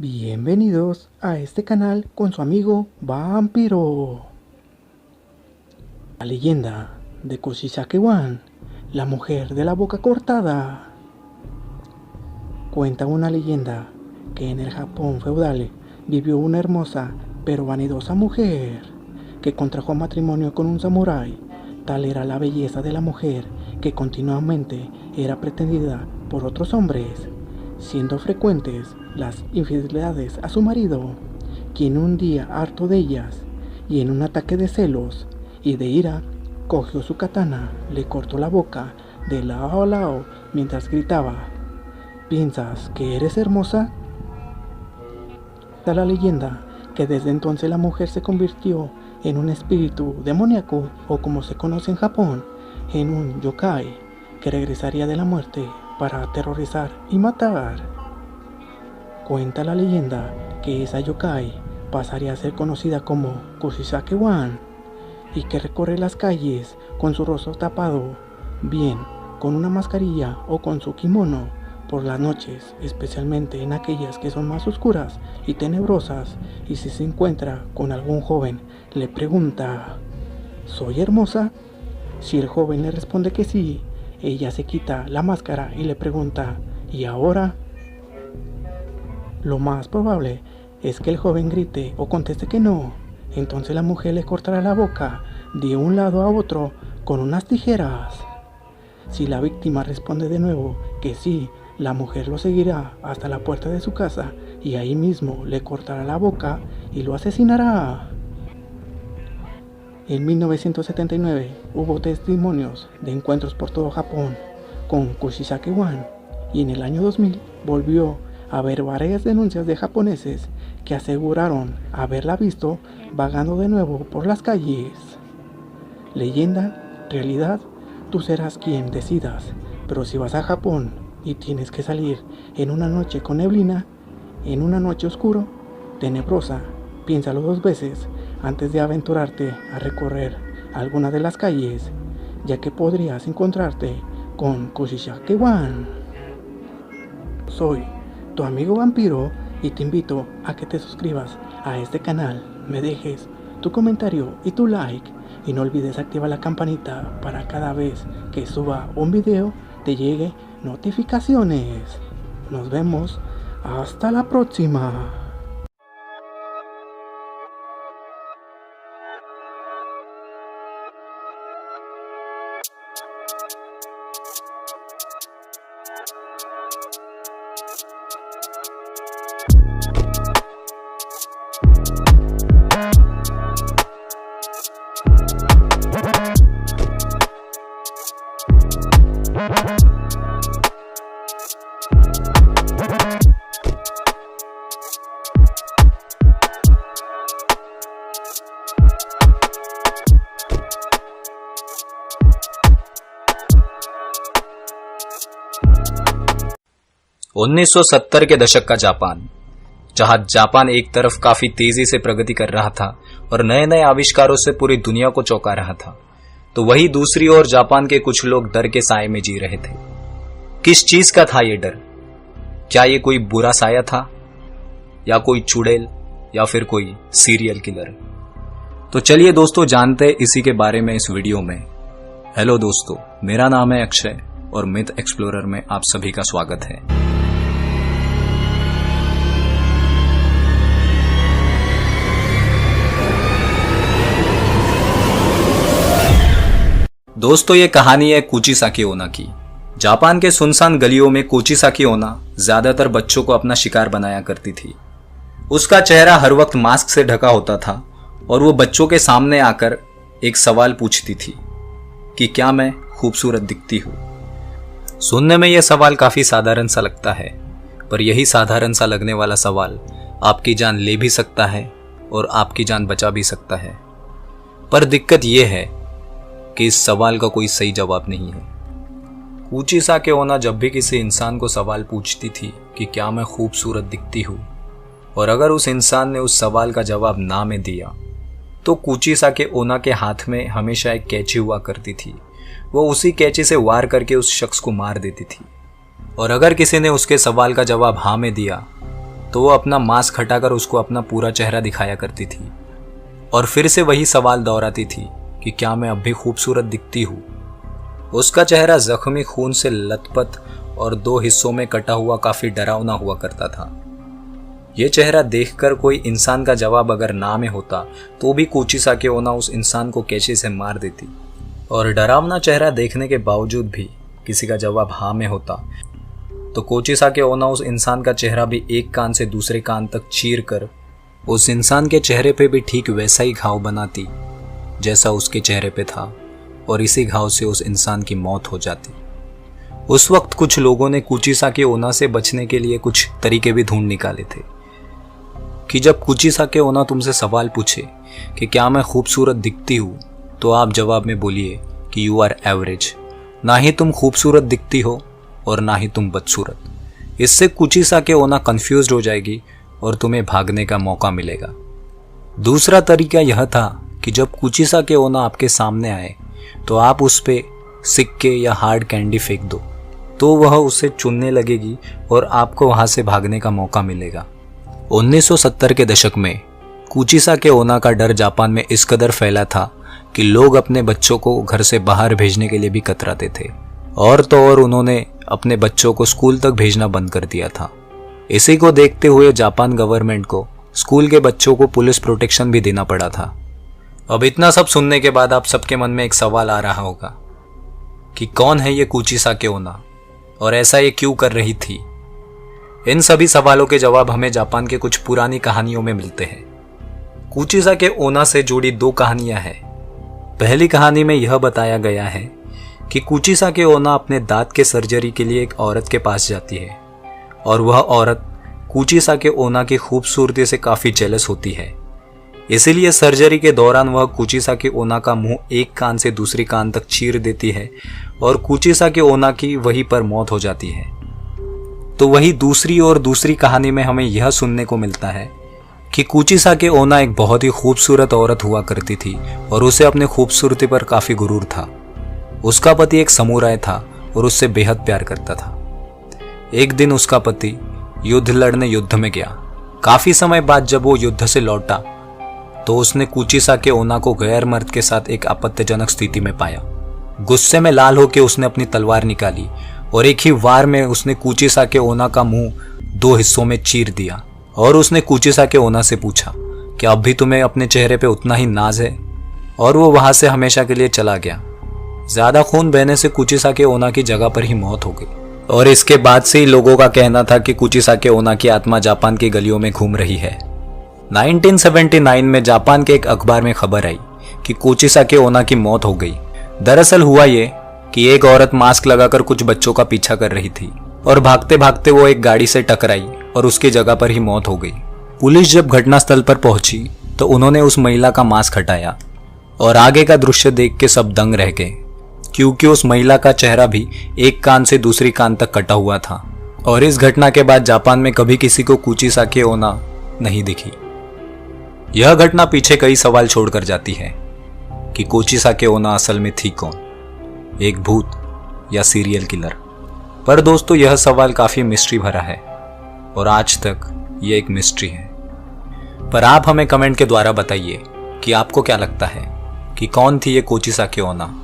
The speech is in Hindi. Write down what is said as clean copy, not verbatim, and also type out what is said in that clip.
Bienvenidos a este canal con su amigo Vampiro. La leyenda de Kushisake-wan, la mujer de la boca cortada. Cuenta una leyenda que en el Japón feudal vivió una hermosa pero vanidosa mujer que contrajo matrimonio con un samurái. Tal era la belleza de la mujer que continuamente era pretendida por otros hombres, siendo frecuentes las infidelidades a su marido, quien un día, harto de ellas y en un ataque de celos y de ira, cogió su katana, le cortó la boca de lado a lado mientras gritaba: ¿piensas que eres hermosa? Da la leyenda que desde entonces la mujer se convirtió en un espíritu demoníaco, o como se conoce en Japón, en un yokai, que regresaría de la muerte para aterrorizar y matar. Cuenta la leyenda que esa yokai pasaría a ser conocida como Kushisake-wan y que recorre las calles con su rostro tapado, bien con una mascarilla o con su kimono, por las noches, especialmente en aquellas que son más oscuras y tenebrosas, y si se encuentra con algún joven, le pregunta: ¿soy hermosa? Si el joven le responde que sí, ella se quita la máscara y le pregunta: ¿y ahora? Lo más probable es que el joven grite o conteste que no. Entonces la mujer le cortará la boca de un lado a otro con unas tijeras. Si la víctima responde de nuevo que sí, la mujer lo seguirá hasta la puerta de su casa y ahí mismo le cortará la boca y lo asesinará. En 1979 hubo testimonios de encuentros por todo Japón con Kushisake-wan, y en el año 2000 volvió a haber varias denuncias de japoneses que aseguraron haberla visto vagando de nuevo por las calles. Leyenda, realidad, tú serás quien decidas, pero si vas a Japón y tienes que salir en una noche con neblina, en una noche oscura, tenebrosa, piénsalo dos veces antes de aventurarte a recorrer alguna de las calles, ya que podrías encontrarte con Kushisake-wan. Soy tu amigo Vampiro y te invito a que te suscribas a este canal, me dejes tu comentario y tu like, y no olvides activar la campanita para cada vez que suba un video te llegue notificaciones. Nos vemos hasta la próxima. उन्नीस 1970 के दशक का जापान, जहां जापान एक तरफ काफी तेजी से प्रगति कर रहा था और नए नए आविष्कारों से पूरी दुनिया को चौंका रहा था, तो वही दूसरी ओर जापान के कुछ लोग डर के साए में जी रहे थे। किस चीज का था ये डर? क्या ये कोई बुरा साया था, या कोई चुड़ैल, या फिर कोई सीरियल किलर? तो चलिए दोस्तों, जानते इसी के बारे में इस वीडियो में। हेलो दोस्तों, मेरा नाम है अक्षय और मिथ एक्सप्लोरर में आप सभी का स्वागत है। दोस्तों, ये कहानी है कुचिसाकी ओना की। जापान के सुनसान गलियों में कुचिसाकी ओना ज्यादातर बच्चों को अपना शिकार बनाया करती थी। उसका चेहरा हर वक्त मास्क से ढका होता था और वो बच्चों के सामने आकर एक सवाल पूछती थी कि क्या मैं खूबसूरत दिखती हूँ। सुनने में यह सवाल काफी साधारण सा लगता है, पर यही साधारण सा लगने वाला सवाल आपकी जान ले भी सकता है और आपकी जान बचा भी सकता है। पर दिक्कत यह है कि इस सवाल का कोई सही जवाब नहीं है। कुचिसाकी ओना जब भी किसी इंसान को सवाल पूछती थी कि क्या मैं खूबसूरत दिखती हूँ, और अगर उस इंसान ने उस सवाल का जवाब ना में दिया, तो कुचिसाकी ओना के हाथ में हमेशा एक कैंची हुआ करती थी। वो उसी कैंची से वार करके उस शख्स को मार देती थी। और अगर किसी ने उसके सवाल का जवाब हाँ में दिया, तो वो अपना मास्क हटाकर उसको अपना पूरा चेहरा दिखाया करती थी और फिर से वही सवाल दोहराती थी कि क्या मैं अब भी खूबसूरत दिखती हूँ। उसका चेहरा जख्मी, खून से लथपथ और 2 हिस्सों में कटा हुआ काफी डरावना हुआ करता था। ये चेहरा देखकर कोई इंसान का जवाब अगर ना में होता तो भी कुचिसाकी ओना उस इंसान को कैंची से मार देती, और डरावना चेहरा देखने के बावजूद भी किसी का जवाब हाँ में होता तो कुचिसाकी ओना उस इंसान का चेहरा भी एक कान से दूसरे कान तक चीर कर उस इंसान के चेहरे पे भी ठीक वैसा ही घाव बनाती जैसा उसके चेहरे पे था, और इसी घाव से उस इंसान की मौत हो जाती। उस वक्त कुछ लोगों ने कुचिसाकी ओना से बचने के लिए कुछ तरीके भी ढूंढ निकाले थे कि जब कुचिसाकी ओना तुमसे सवाल पूछे कि क्या मैं खूबसूरत दिखती हूँ, तो आप जवाब में बोलिए कि यू आर एवरेज। ना ही तुम खूबसूरत दिखती हो और ना ही तुम बदसूरत। इससे कुचिसाकी ओना कंफ्यूज्ड हो जाएगी और तुम्हें भागने का मौका मिलेगा। दूसरा तरीका यह था कि जब कुचिसाकी ओना आपके सामने आए तो आप उस पे सिक्के या हार्ड कैंडी फेंक दो, तो वह उसे चुनने लगेगी और आपको वहां से भागने का मौका मिलेगा। 1970 के दशक में कुचिसाकी ओना का डर जापान में इस कदर फैला था कि लोग अपने बच्चों को घर से बाहर भेजने के लिए भी कतराते थे, और तो और उन्होंने अपने बच्चों को स्कूल तक भेजना बंद कर दिया था। इसी को देखते हुए जापान गवर्नमेंट को स्कूल के बच्चों को पुलिस प्रोटेक्शन भी देना पड़ा था। अब इतना सब सुनने के बाद आप सबके मन में एक सवाल आ रहा होगा कि कौन है ये कुचिसाकी ओना और ऐसा ये क्यों कर रही थी। इन सभी सवालों के जवाब हमें जापान के कुछ पुरानी कहानियों में मिलते हैं। कुचिसाकी ओना से जुड़ी 2 कहानियां हैं। पहली कहानी में यह बताया गया है कि कुचिसाकी ओना अपने दांत के सर्जरी के लिए एक औरत के पास जाती है और वह औरत कुचिसाकी ओना की खूबसूरती से काफी जेलस होती है। इसीलिए सर्जरी के दौरान वह कुचिसाकी ओना का मुंह एक कान से दूसरी कान तक चीर देती है और कुचिसाकी ओना की वहीं पर मौत हो जाती है। तो वही दूसरी कहानी में हमें यह सुनने को मिलता है कि कुचिसाकी ओना एक बहुत ही खूबसूरत औरत हुआ करती थी और उसे अपने खूबसूरती पर काफी गुरूर था। उसका पति एक समुराय था और उससे बेहद प्यार करता था। एक दिन उसका पति युद्ध लड़ने युद्ध में गया। काफी समय बाद जब वो युद्ध से लौटा तो उसने कुचिसाकी ओना को गैर मर्द के साथ एक आपत्तिजनक स्थिति में पाया। गुस्से में लाल होकर उसने अपनी तलवार निकाली और एक ही वार में उसने कुचिसाकी ओना का मुंह 2 हिस्सों में चीर दिया। और उसने कुचिसाकी ओना से पूछा कि अब भी तुम्हें अपने चेहरे पे उतना ही नाज है, और वो वहां से हमेशा के लिए चला गया। ज्यादा खून बहने से कुचिसाकी ओना की जगह पर ही मौत हो गई, और इसके बाद से ही लोगों का कहना था कि कुचिसाकी ओना की आत्मा जापान की गलियों में घूम रही है। 1979 में जापान के एक अखबार में खबर आई कि कुचिसाकी ओना की मौत हो गई। दरअसल हुआ ये कि एक औरत मास्क लगाकर कुछ बच्चों का पीछा कर रही थी और भागते भागते वो एक गाड़ी से टकराई और उसकी जगह पर ही मौत हो गई। पुलिस जब घटनास्थल पर पहुंची तो उन्होंने उस महिला का मास्क हटाया और आगे का दृश्य देख के सब दंग रह गए, क्योंकि उस महिला का चेहरा भी एक कान से दूसरी कान तक कटा हुआ था। और इस घटना के बाद जापान में कभी किसी को कुचिसाकी ओना नहीं दिखी। यह घटना पीछे कई सवाल छोड़कर जाती है कि कुचिसाकी ओना असल में थी कौन, एक भूत या सीरियल किलर। पर दोस्तों, यह सवाल काफी मिस्ट्री भरा है और आज तक यह एक मिस्ट्री है। पर आप हमें कमेंट के द्वारा बताइए कि आपको क्या लगता है कि कौन थी ये कुचिसाकी ओना।